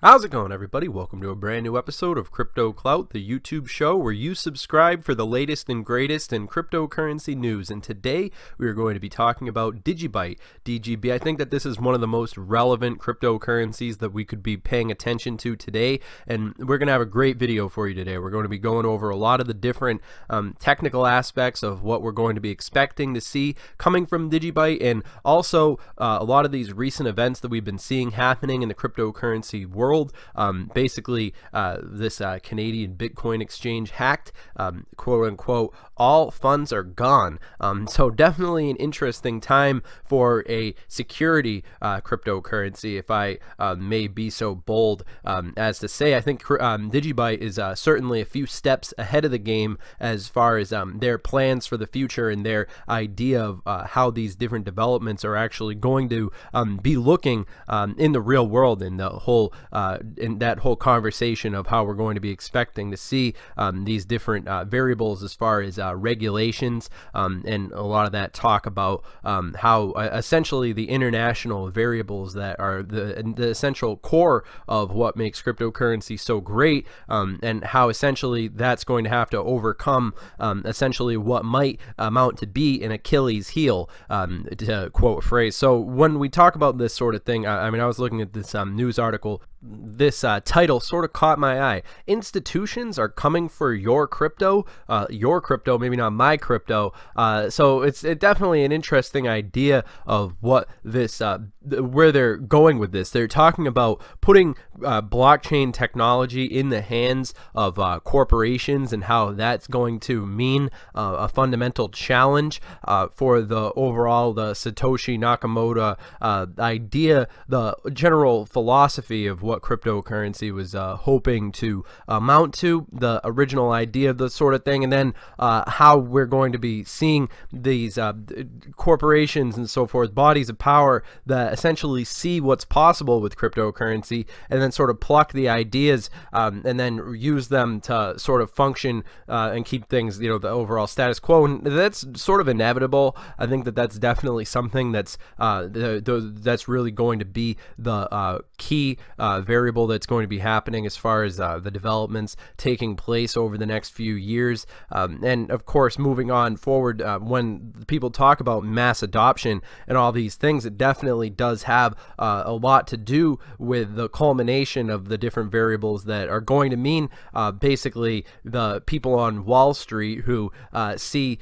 How's it going, everybody? Welcome to a brand new episode of Crypto Clout, the YouTube show where you subscribe for the latest and greatest in cryptocurrency news. And today we are going to be talking about DigiByte, DGB. I think that this is one of the most relevant cryptocurrencies that we could be paying attention to today. And we're going to have a great video for you today. We're going to be going over a lot of the different technical aspects of what we're going to be expecting to see coming from DigiByte, and also a lot of these recent events that we've been seeing happening in the cryptocurrency world. Basically, this Canadian Bitcoin exchange hacked, quote unquote, all funds are gone. So definitely an interesting time for a security cryptocurrency, if I may be so bold as to say. I think DigiByte is certainly a few steps ahead of the game as far as their plans for the future and their idea of how these different developments are actually going to be looking in the real world, and the whole in that whole conversation of how we're going to be expecting to see these different variables as far as regulations, and a lot of that talk about how essentially the international variables that are the essential core of what makes cryptocurrency so great, and how essentially that's going to have to overcome essentially what might amount to be an Achilles heel, to quote a phrase. So when we talk about this sort of thing, I mean, I was looking at this news article. This title sort of caught my eye. Institutions are coming for your crypto, maybe not my crypto. So it's definitely an interesting idea of what this, where they're going with this. They're talking about putting blockchain technology in the hands of corporations, and how that's going to mean a fundamental challenge for the overall, the Satoshi Nakamoto idea, the general philosophy of what cryptocurrency was hoping to amount to, the original idea of the sort of thing, and then how we're going to be seeing these corporations and so forth, bodies of power that essentially see what's possible with cryptocurrency, and then sort of pluck the ideas and then use them to sort of function and keep things, the overall status quo. And that's sort of inevitable. I think that that's definitely something that's really going to be the key variable that's going to be happening as far as the developments taking place over the next few years. And of course, moving on forward, when people talk about mass adoption and all these things, it definitely does have a lot to do with the culmination of the different variables that are going to mean basically the people on Wall Street who see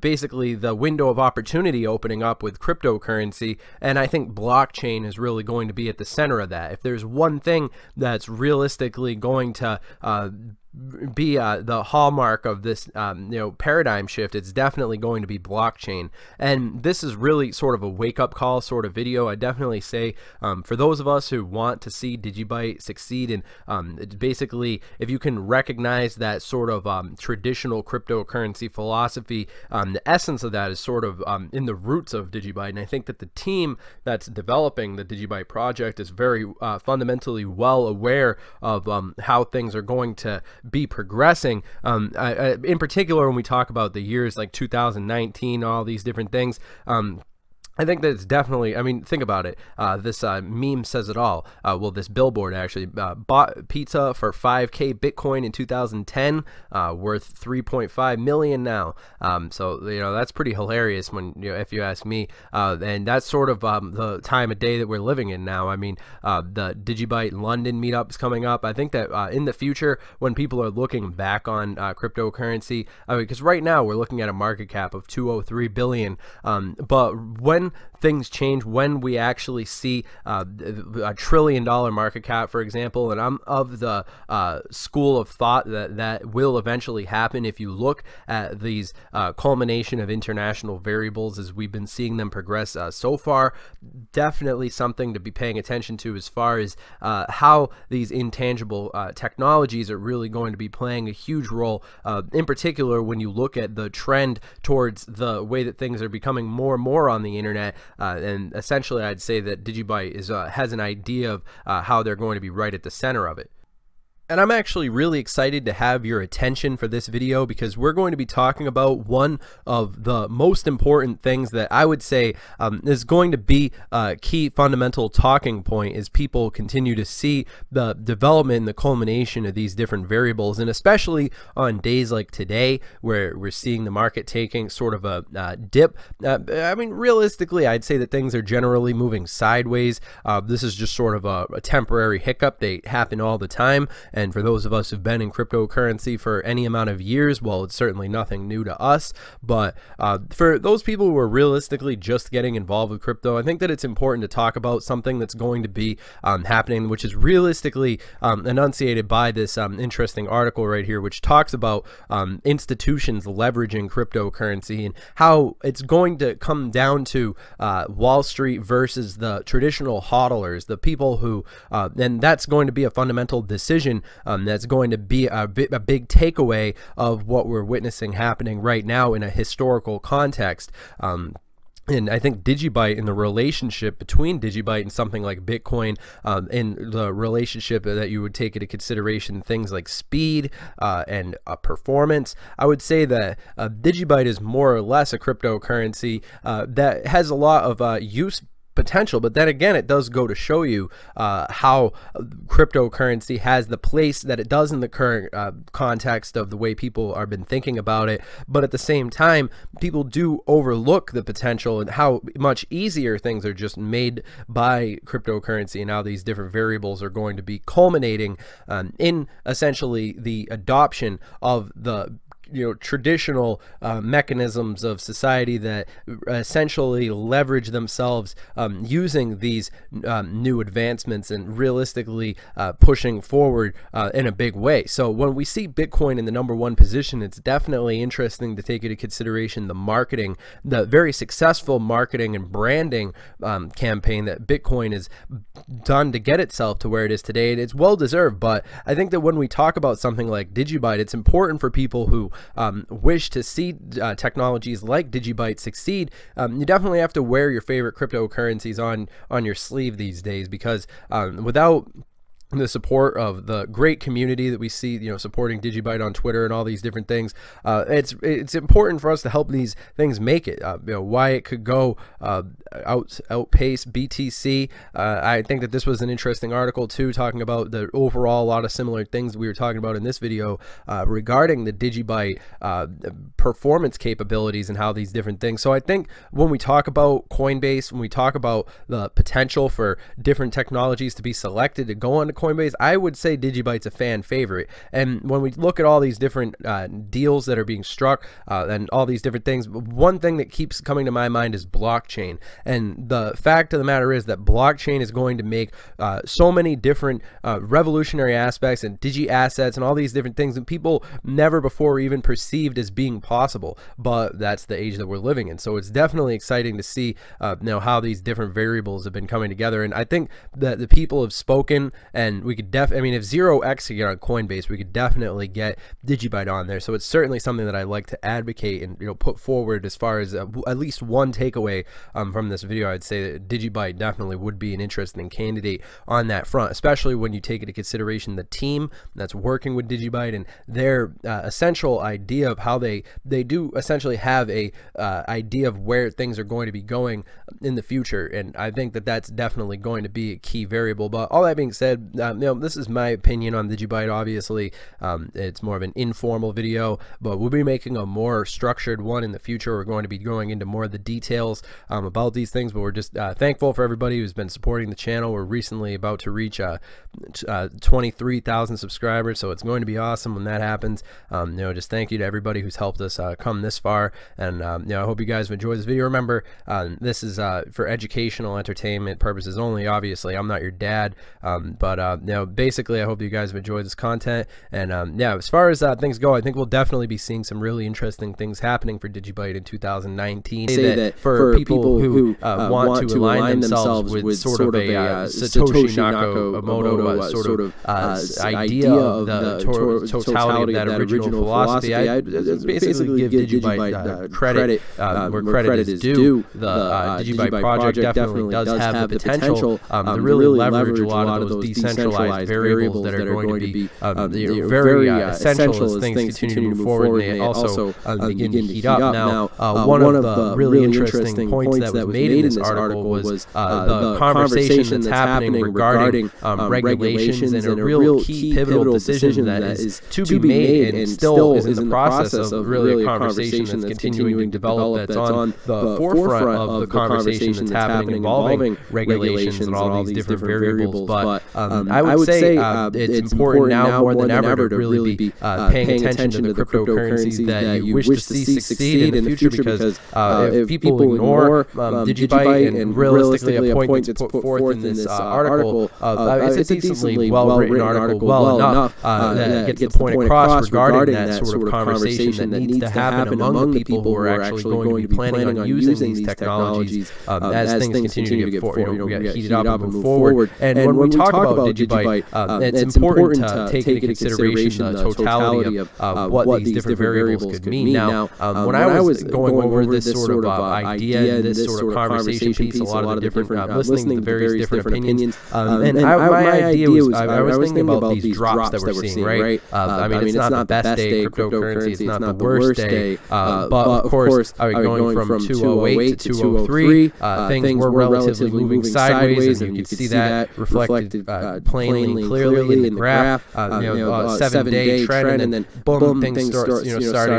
basically the window of opportunity opening up with cryptocurrency. And I think blockchain is really going to be at the center of that. If there's one thing that's realistically going to be the hallmark of this paradigm shift, it's definitely going to be blockchain. And this is really sort of a wake-up call sort of video. I definitely say for those of us who want to see DigiByte succeed, and basically if you can recognize that sort of traditional cryptocurrency philosophy, the essence of that is sort of in the roots of DigiByte. And I think that the team that's developing the DigiByte project is very fundamentally well aware of how things are going to be progressing. In particular, when we talk about the years like 2019, all these different things, I think that it's definitely, I mean, think about it. This meme says it all. Well, this billboard actually bought pizza for 5K Bitcoin in 2010, worth 3.5 million now. So, that's pretty hilarious when, if you ask me. And that's sort of the time of day that we're living in now. I mean, the DigiByte London meetup is coming up. I think that in the future, when people are looking back on cryptocurrency, because right now we're looking at a market cap of 203 billion, but when things change, when we actually see a $1 trillion market cap, for example, and I'm of the school of thought that will eventually happen if you look at these culmination of international variables as we've been seeing them progress so far. Definitely something to be paying attention to as far as how these intangible technologies are really going to be playing a huge role, in particular when you look at the trend towards the way that things are becoming more and more on the internet. And essentially I'd say that DigiByte has an idea of how they're going to be right at the center of it. And I'm actually really excited to have your attention for this video because we're going to be talking about one of the most important things that I would say is going to be a key fundamental talking point as people continue to see the development and the culmination of these different variables, and especially on days like today where we're seeing the market taking sort of a dip. I mean, realistically, I'd say that things are generally moving sideways. This is just sort of a temporary hiccup. They happen all the time. And for those of us who've been in cryptocurrency for any amount of years, well, it's certainly nothing new to us. But for those people who are realistically just getting involved with crypto, I think that it's important to talk about something that's going to be happening, which is realistically enunciated by this interesting article right here, which talks about institutions leveraging cryptocurrency and how it's going to come down to Wall Street versus the traditional hodlers, the people who, and that's going to be a fundamental decision. That's going to be a big takeaway of what we're witnessing happening right now in a historical context. And I think DigiByte and the relationship between DigiByte and something like Bitcoin, and the relationship that you would take into consideration things like speed and performance, I would say that DigiByte is more or less a cryptocurrency that has a lot of use potential, but then again, it does go to show you how cryptocurrency has the place that it does in the current context of the way people have been thinking about it. But at the same time, people do overlook the potential and how much easier things are just made by cryptocurrency, and how these different variables are going to be culminating in essentially the adoption of the traditional mechanisms of society that essentially leverage themselves using these new advancements and realistically pushing forward in a big way. So when we see Bitcoin in the #1 position, it's definitely interesting to take into consideration the marketing, the very successful marketing and branding campaign that Bitcoin has done to get itself to where it is today. And it's well deserved, but I think that when we talk about something like DigiByte, it's important for people who wish to see technologies like DigiByte succeed. You definitely have to wear your favorite cryptocurrencies on your sleeve these days, because without the support of the great community that we see, supporting DigiByte on Twitter and all these different things, it's important for us to help these things make it. Why it could go outpace BTC. I think that this was an interesting article too, talking about the overall, a lot of similar things that we were talking about in this video regarding the DigiByte performance capabilities and how these different things. So I think when we talk about Coinbase, when we talk about the potential for different technologies to be selected to go onto Coinbase, I would say DigiByte's a fan favorite. And when we look at all these different deals that are being struck and all these different things, one thing that keeps coming to my mind is blockchain. And the fact of the matter is that blockchain is going to make so many different revolutionary aspects and digi assets and all these different things that people never before even perceived as being possible. But that's the age that we're living in. So it's definitely exciting to see how these different variables have been coming together. And I think that the people have spoken, and we could I mean, if 0x could get on Coinbase, we could definitely get DigiByte on there. So it's certainly something that I like to advocate and put forward as far as at least one takeaway from this video. I'd say that DigiByte definitely would be an interesting candidate on that front, especially when you take into consideration the team that's working with DigiByte and their essential idea of how they do essentially have a idea of where things are going to be going in the future. And I think that that's definitely going to be a key variable. But all that being said, this is my opinion on DigiByte. Obviously, it's more of an informal video, but we'll be making a more structured one in the future. We're going to be going into more of the details about these things, but we're just thankful for everybody who's been supporting the channel. We're recently about to reach 23,000 subscribers, so it's going to be awesome when that happens. Just thank you to everybody who's helped us come this far, and I hope you guys have enjoyed this video. Remember, this is for educational entertainment purposes only. Obviously, I'm not your dad, but basically, I hope you guys have enjoyed this content. And as far as things go, I think we'll definitely be seeing some really interesting things happening for DigiByte in 2019. Say that for people who want to align themselves with sort of a Satoshi Nakamoto sort of idea of the totality of that original philosophy, I basically give DigiByte credit where credit is due. The DigiByte project definitely does have the potential to really leverage a lot of those decentralized decentralized variables that are going to be very essential as things continue to move forward, and they also begin to heat up. Now, one of the really interesting points that was made in this article was the conversation that's happening regarding regulations, and a real key pivotal decision that is to be made and still is in the process of really a conversation that's continuing to develop, that's on the forefront of the conversation that's happening involving regulations and all these different variables. But I would say it's important now more than ever to really be paying attention to the cryptocurrencies that you wish to see succeed in the future, because if people ignore DigiByte and realistically a point that's put forth in this article, it's a decently well-written article, well enough that gets the point across regarding that sort of conversation that needs to happen among the people who are actually going to be planning on using these technologies as things continue to get heated up and move forward. And when we talk about DigiByte, it's important to take into consideration the totality of what these different variables could mean. Now, when I was going over this sort of idea, this sort of conversation piece, a lot of the different listening to various different opinions, and my idea was I was thinking about these drops that we're seeing, right? I mean, it's not the best day cryptocurrency, it's not the worst day, but of course, going from 208 to 203, things were relatively moving sideways, and you could see that reflected plainly and clearly in the graph. 7-day trend, and then boom, things starting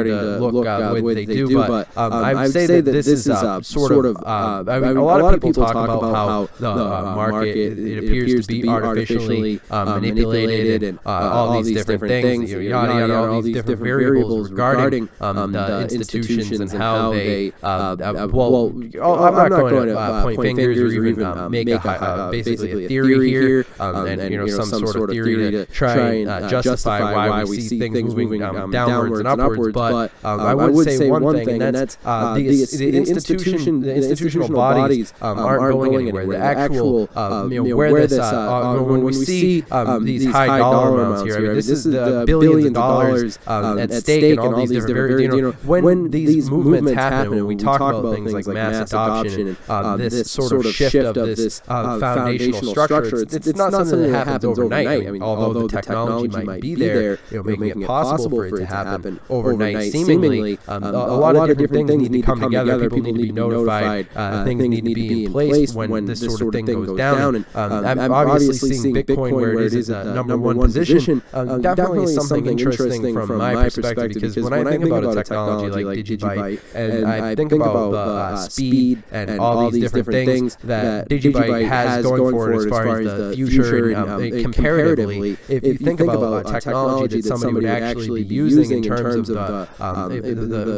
to look the way they do. But I would say that this is sort of I mean, a lot of people talk about how the market it appears to be artificially manipulated, and all these different things, all these different variables regarding the institutions and how they I'm not going to point fingers or even make basically a theory here, and some sort of theory to try and justify why we see things moving downwards and upwards. But I would say one thing, and that's the institutional bodies aren't going anywhere. The actual where this when we see these high dollar amounts here, I mean, this is the billions of dollars at stake in all these different variables. When these movements happen, and we talk about things like mass adoption and this sort of shift of this foundational structure, it's not something that happens overnight. I mean, although the technology might be there, making it possible for it to happen overnight, seemingly, a lot of different things need to come together. People need to be notified. Things need to be in place when this sort of thing goes down. And I'm obviously seeing Bitcoin where it is a #1 position. Definitely something interesting from my perspective, because when I think about a technology like DigiByte, and I think about the speed and all these different things that DigiByte has going for it as far as the future, and comparatively, if you think about technology that somebody would actually be using in terms of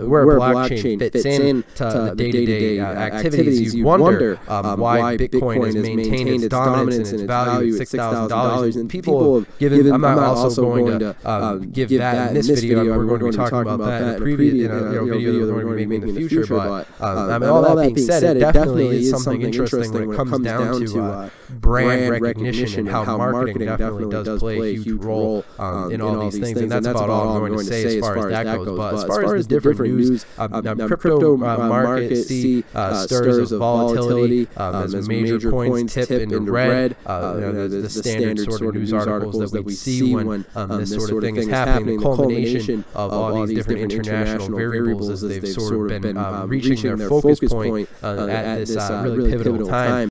where blockchain fits in to the day-to-day activities, you wonder why Bitcoin has maintained its dominance and its value at $6,000. And people have given, I'm not also going to give that in this video. We're going to be talking about that in a previous video that we're going to be making in the future. But I mean, all that being said, it definitely is something interesting when it comes down to brand recognition, and how marketing definitely does play a huge role in all these things. And that's about all I'm going to say as far as that goes. But as far as the different news, crypto markets see stirs of volatility as major coins tip into red. The standard sort of news articles that we see when this sort of thing is happening, the culmination of all these different international variables as they've sort of been reaching their focus point at this really pivotal time.